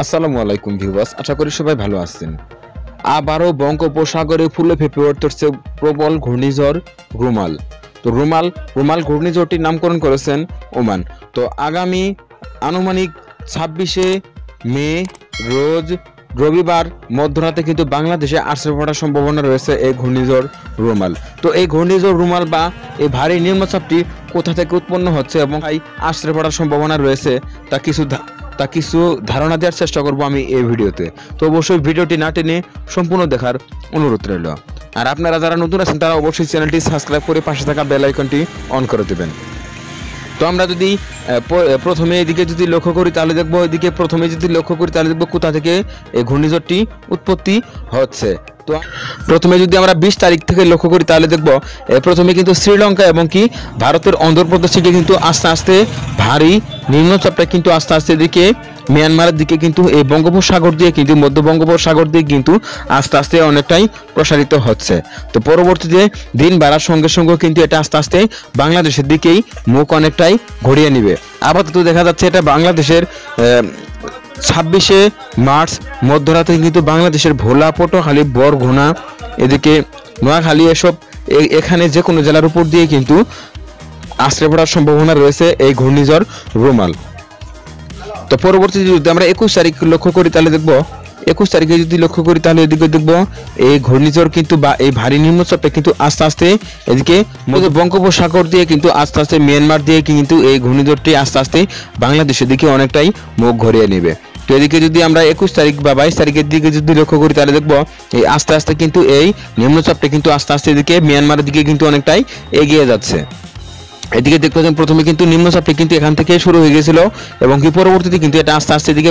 আসসালামু আলাইকুম ভিউয়ার্স, আশা করি সবাই ভালো আছেন। আবারও বঙ্গোপসাগরে ফুলে ফেঁপে উঠছে প্রবল ঘূর্ণিঝড় রুমাল। তো রুমাল ঘূর্ণিঝড়টির নামকরণ করেছেন ওমান। তো আগামী আনুমানিক 26শে মে রোজ রবিবার মধ্যরাতে কিন্তু বাংলাদেশে আছড়ে পড়ার সম্ভাবনা রয়েছে এই ঘূর্ণিঝড় রুমাল। তো এই ঘূর্ণিঝড় রুমাল বা এই ভারী নিম্নচাপটি কোথা থেকে উৎপন্ন হচ্ছে এবং আছড়ে পড়ার সম্ভাবনা রয়েছে তা কিছু ধারণা দেওয়ার চেষ্টা করব আমি এই ভিডিওতে। তো অবশ্যই ভিডিওটি না টেনে সম্পূর্ণ দেখার অনুরোধ রইল। আর আপনারা যারা নতুন আছেন তারা অবশ্যই চ্যানেলটি সাবস্ক্রাইব করে পাশে থাকা বেল আইকনটি অন করে দেবেন। তো আমরা যদি প্রথমে এদিকে যদি লক্ষ্য করি তাহলে দেখবো কোথা থেকে এই ঘূর্ণিঝড়টি উৎপত্তি হচ্ছে। তো প্রথমে যদি আমরা 20 তারিখ থেকে লক্ষ্য করি তাহলে দেখব প্রথমে কিন্তু শ্রীলঙ্কা এবং কি ভারতের অন্ধ্রপ্রদেশ থেকে কিন্তু আস্তে আস্তে ভারী নিম্নচাপটা কিন্তু আস্তে আস্তে এদিকে মিয়ানমারের দিকে কিন্তু এই বঙ্গোপসাগর দিয়ে কিন্তু মধ্য বঙ্গোপসাগর দিয়ে কিন্তু আস্তে আস্তে অনেকটাই প্রসারিত হচ্ছে। তো পরবর্তীতে দিন বাড়ার সঙ্গে সঙ্গে কিন্তু এটা আস্তে আস্তে বাংলাদেশের দিকেই মুখ অনেকটাই ঘুরিয়ে নিবে। আপাতত দেখা যাচ্ছে এটা বাংলাদেশের 26শে মার্চ মধ্যরাতে কিন্তু বাংলাদেশের ভোলা, পটুয়াখালী, বরগুনা, এদিকে নোয়াখালী এখানে যে কোনো জেলার উপর দিয়ে কিন্তু আছড়ে পড়ার সম্ভাবনা রয়েছে এই ঘূর্ণিঝড় রুমাল। তো পরবর্তীতে যদি আমরা 21 তারিখ লক্ষ্য করি তাহলে দেখব 21 তারিখে যদি লক্ষ্য করি তাহলে এদিকে দেখব এই ঘূর্ণিঝড় কিন্তু বা এই ভারী নিম্নচাপটা কিন্তু আস্তে আস্তে এদিকে বঙ্গোপসাগর দিয়ে কিন্তু আস্তে আস্তে মিয়ানমার দিয়ে কিন্তু এই ঘূর্ণিঝড়টি আস্তে আস্তে বাংলাদেশের দিকে অনেকটাই মুখ ঘুরিয়ে নেবে। তো এদিকে যদি আমরা 21 তারিখ বা 22 তারিখের দিকে যদি লক্ষ্য করি তাহলে দেখব এই আস্তে আস্তে কিন্তু এই নিম্নচাপটা কিন্তু আস্তে আস্তে এদিকে মিয়ানমারের দিকে কিন্তু অনেকটাই এগিয়ে যাচ্ছে। এদিকে দেখতে পাচ্ছেন প্রথমে কিন্তু নিম্নচাপটি কিন্তু এখান থেকে শুরু হয়ে গেছিল এবং কি পরবর্তীতে কিন্তু এটা আস্তে আস্তে এদিকে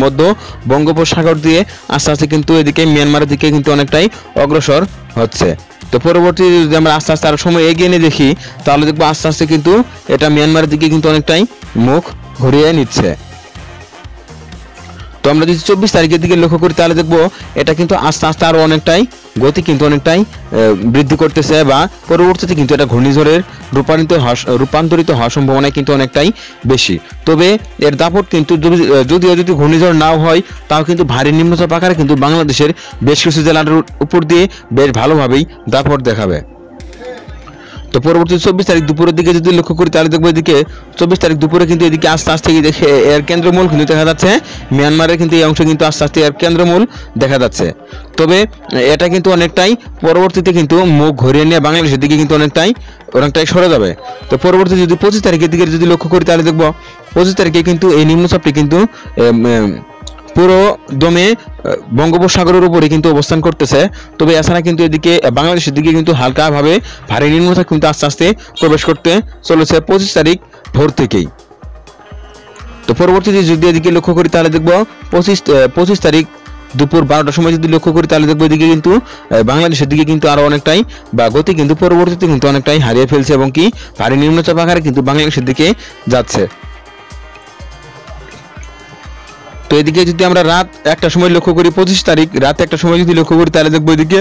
মধ্য বঙ্গোপসাগর দিয়ে আস্তে আস্তে কিন্তু এদিকে মিয়ানমারের দিকে কিন্তু অনেকটাই অগ্রসর হচ্ছে। তো পরবর্তীতে যদি আমরা আস্তে আস্তে আরো সময় এগিয়ে নিয়ে দেখি তাহলে দেখবো আস্তে আস্তে কিন্তু এটা মিয়ানমারের দিকে কিন্তু অনেকটাই মুখ ঘুরিয়ে নিচ্ছে। তো আমরা যদি 24 তারিখের দিকে লক্ষ্য করি তাহলে দেখবো এটা কিন্তু আস্তে আস্তে আরো অনেকটাই গতি কিন্তু অনেকটাই বৃদ্ধি করতেছে বা পরবর্তীতে কিন্তু এটা ঘূর্ণিঝড়ের রূপান্তরিত হওয়ার সম্ভাবনা কিন্তু অনেকটাই বেশি। তবে এর দাপট কিন্তু যদি ঘূর্ণিঝড় নাও হয় তাও কিন্তু ভারী নিম্নচাপ আকারে কিন্তু বাংলাদেশের বেশ কিছু জেলার উপর দিয়ে বেশ ভালোভাবেই দাপট দেখাবে। তো পরবর্তী 24 তারিখ দুপুরের দিকে যদি লক্ষ্য করি তাহলে দেখবো এদিকে 24 তারিখ দুপুরে কিন্তু এদিকে আস্তে আস্তে দেখে এর কেন্দ্রমূল কিন্তু দেখা যাচ্ছে মিয়ানমারের কিন্তু এই অংশ কিন্তু আস্তে আস্তে এর কেন্দ্রমূল দেখা যাচ্ছে। তবে এটা কিন্তু অনেকটাই পরবর্তীতে কিন্তু মুখ ঘুরিয়ে নিয়ে বাংলাদেশের দিকে কিন্তু অনেকটাই সরে যাবে। তো পরবর্তী যদি 25 তারিখের দিকে যদি লক্ষ্য করি তাহলে দেখবো 25 তারিখে কিন্তু এই নিম্নচাপটি কিন্তু পুরো দমে বঙ্গোপসাগরের উপরে কিন্তু অবস্থান করতেছে। তবে এছাড়া কিন্তু এদিকে বাংলাদেশের দিকে কিন্তু হালকাভাবে ভারী নিম্নচাপ কিন্তু আস্তে আস্তে প্রবেশ করতে চলেছে 25 তারিখ ভোর থেকেই। তো পরবর্তীতে যদি এদিকে লক্ষ্য করি তাহলে দেখবো 25 তারিখ দুপুর 12টার সময় যদি লক্ষ্য করি তাহলে দেখবো এদিকে কিন্তু বাংলাদেশের দিকে কিন্তু আরো অনেকটাই বা গতি কিন্তু পরবর্তীতে কিন্তু অনেকটাই হারিয়ে ফেলছে এবং কি ভারী নিম্নচাপ আকারে কিন্তু বাংলাদেশের দিকে যাচ্ছে। তো এদিকে যদি আমরা রাত 1টার সময় লক্ষ্য করি 25 তারিখ রাত 1টার সময় যদি লক্ষ্য করি তাহলে দেখবো এদিকে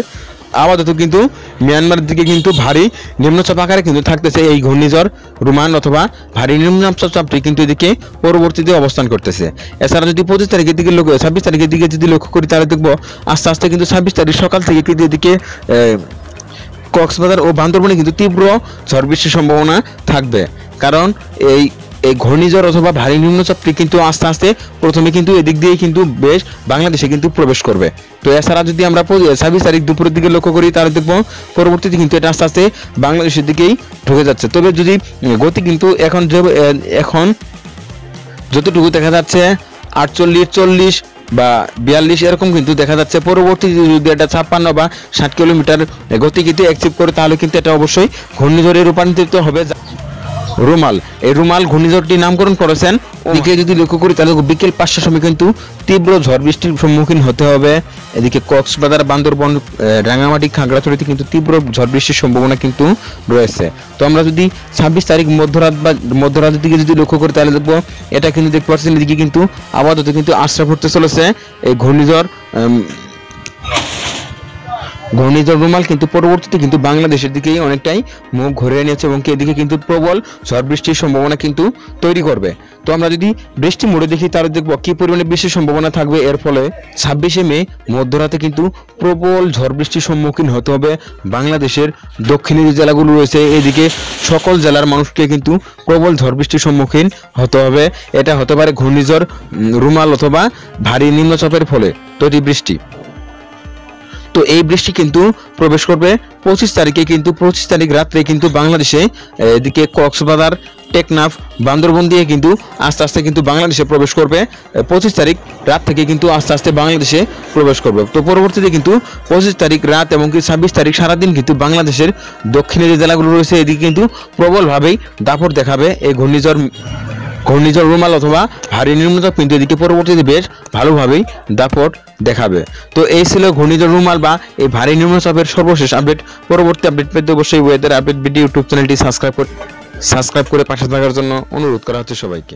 আপাতত কিন্তু মিয়ানমারের দিকে কিন্তু ভারী নিম্নচাপ আকারে কিন্তু থাকতেছে এই ঘূর্ণিঝড় রুমান অথবা ভারী নিম্নচাপটি কিন্তু এদিকে পরবর্তীতে অবস্থান করতেছে। এছাড়া যদি 26 তারিখের দিকে 26 তারিখের দিকে যদি লক্ষ্য করি তাহলে দেখবো আস্তে আস্তে কিন্তু 26 তারিখ সকাল থেকে কিন্তু এদিকে কক্সবাজার ও বান্দরবনে কিন্তু তীব্র ঝড় বৃষ্টির সম্ভাবনা থাকবে। কারণ এই ঘূর্ণিঝড় অথবা ভারী নিম্নচাপটি কিন্তু আস্তে আস্তে প্রথমে কিন্তু এদিক দিয়ে কিন্তু বেশ বাংলাদেশে কিন্তু প্রবেশ করবে। তো এছাড়া যদি আমরা 26 তারিখ দুপুরের দিকে লক্ষ্য করি তাহলে দেখবো পরবর্তীতে কিন্তু এটা আস্তে আস্তে বাংলাদেশের দিকেই ঢুকে যাচ্ছে। তবে যদি গতি কিন্তু এখন যতটুকু দেখা যাচ্ছে 48, 40 বা 42 এরকম কিন্তু দেখা যাচ্ছে। পরবর্তীতে যদি এটা 56 বা 60 কিলোমিটার গতি কিন্তু অ্যাচিভ করে তাহলে কিন্তু এটা অবশ্যই ঘূর্ণিঝড়ে রূপান্তরিত হবে। রুমাল এই রুমাল ঘূর্ণিঝড়টি নামকরণ করেছেন। এদিকে যদি লক্ষ্য করি তাহলে বিকেল 5টার সময় কিন্তু তীব্র ঝড় বৃষ্টির সম্মুখীন হতে হবে। এদিকে কক্সবাজার, বান্দরবন, রাঙামাটি, খাগড়াছড়িতে কিন্তু তীব্র ঝড় বৃষ্টির সম্ভাবনা কিন্তু রয়েছে। তো আমরা যদি 26 তারিখ মধ্যরাতের দিকে যদি লক্ষ্য করি তাহলে দেখবো এটা কিন্তু দেখতে পাচ্ছেন এদিকে কিন্তু আপাতত কিন্তু আশ্রয় পড়তে চলেছে এই ঘূর্ণিঝড় ঘূর্ণিঝড় রুমাল কিন্তু পরবর্তীতে কিন্তু বাংলাদেশের দিকেই অনেকটাই মুখ ঘুরিয়ে নিয়েছে এবং এদিকে কিন্তু প্রবল ঝড় বৃষ্টির সম্ভাবনা কিন্তু তৈরি করবে। তো আমরা যদি বৃষ্টি মোড়ে দেখি তাহলে দেখবো কি পরিমাণে বৃষ্টির সম্ভাবনা থাকবে। এর ফলে 26শে মে মধ্যরাতে কিন্তু প্রবল ঝড় বৃষ্টির সম্মুখীন হতে হবে বাংলাদেশের দক্ষিণী যে জেলাগুলো রয়েছে, এদিকে সকল জেলার মানুষকে কিন্তু প্রবল ঝড় বৃষ্টির সম্মুখীন হতে হবে। এটা হতে পারে ঘূর্ণিঝড় রুমাল অথবা ভারী নিম্নচাপের ফলে তৈরি বৃষ্টি। তো এই বৃষ্টি কিন্তু প্রবেশ করবে 25 তারিখে, কিন্তু 25 তারিখ রাত্রে কিন্তু বাংলাদেশে এদিকে কক্সবাজার, টেকনাফ, বান্দরবন দিয়ে কিন্তু আস্তে আস্তে কিন্তু বাংলাদেশে প্রবেশ করবে। 25 তারিখ রাত থেকে কিন্তু আস্তে আস্তে বাংলাদেশে প্রবেশ করবে। তো পরবর্তীতে কিন্তু 25 তারিখ রাত এবং 26 তারিখ সারাদিন কিন্তু বাংলাদেশের দক্ষিণে যে জেলাগুলো রয়েছে এদিকে কিন্তু প্রবলভাবেই দাপট দেখাবে এই ঘূর্ণিঝড় রুমাল অথবা ভারী নিম্নচাপ কিন্তু এদিকে পরবর্তীতে বেশ ভালোভাবেই দাপট দেখাবে। তো এই ছিল ঘূর্ণিঝড় রুমাল বা এই ভারী নিম্নচাপের সর্বশেষ আপডেট। পরবর্তী আপডেট পেতে অবশ্যই ওয়েদার আপডেট ভিডিও ইউটিউব চ্যানেলটি সাবস্ক্রাইব করে পাশে থাকার জন্য অনুরোধ করা হচ্ছে সবাইকে।